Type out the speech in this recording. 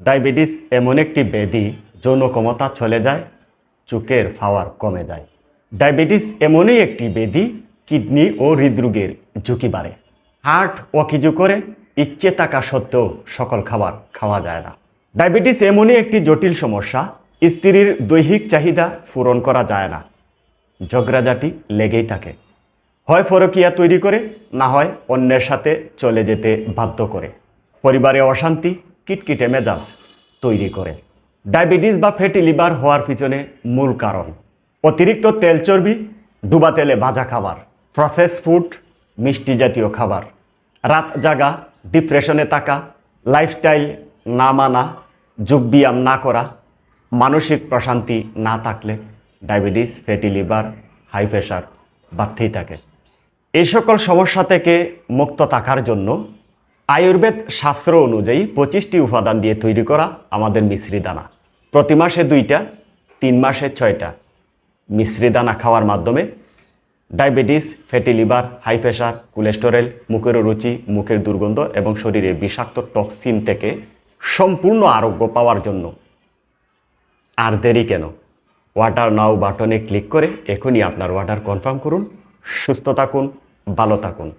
Diabetes এমন একটি ব্যাধি যৌন ক্ষমতা চলে যায়, চোখের পাওয়ার কমে যায়। ডায়াবেটিস এমনই একটি ব্যাধি কিডনি ও হৃদরোগের ঝুঁকি বাড়ে। হার্ট অকিজু করে, ইচ্ছে থাকা সত্ত্বেও সকল খাবার খাওয়া যায় না। ডায়াবেটিস এমনই একটি জটিল সমস্যা, স্ত্রীর দৈহিক চাহিদা পূরণ করা যায় না। ঝগড়াঝাটি লেগেই থাকে, হয় পরকীয়া তৈরি করে, না হয় অন্যের সাথে চলে যেতে বাধ্য করে। পরিবারে অশান্তি, কিটকিটে মেজাজ তৈরি করে। ডায়াবেটিস বা ফ্যাটি লিভার হওয়ার পিছনে মূল কারণ অতিরিক্ত তেল চর্বি, ডুবা তেলে ভাজা খাবার, প্রসেস ফুড, মিষ্টি জাতীয় খাবার, রাত জাগা, ডিপ্রেশনে থাকা, লাইফস্টাইল না মানা, যোগব্যায়াম না করা, মানসিক প্রশান্তি না থাকলে diabetes, fatty liver, high pressure বাড়তেই থাকে। এই সকল সমস্যা থেকে মুক্ত থাকার জন্য আয়ুর্বেদ শাস্ত্র অনুযায়ী 25টি উপাদান দিয়ে তৈরি করা আমাদের মিশ্রি দানা। প্রতি মাসে 2টা, 3 মাসে 6টা মিশ্রি দানা খাওয়ার মাধ্যমে diabetes, fatty liver, high pressure, cholesterol, মুখের রুচি, মুখের দুর্গন্ধ এবং শরীরে বিষাক্ত টক্সিন থেকে সম্পূর্ণ আরোগ্য পাওয়ার জন্য আর দেরি কেন? অর্ডার নাও বাটনে ক্লিক করে এখনই আপনার অর্ডার কনফার্ম করুন। সুস্থ থাকুন, ভালো থাকুন।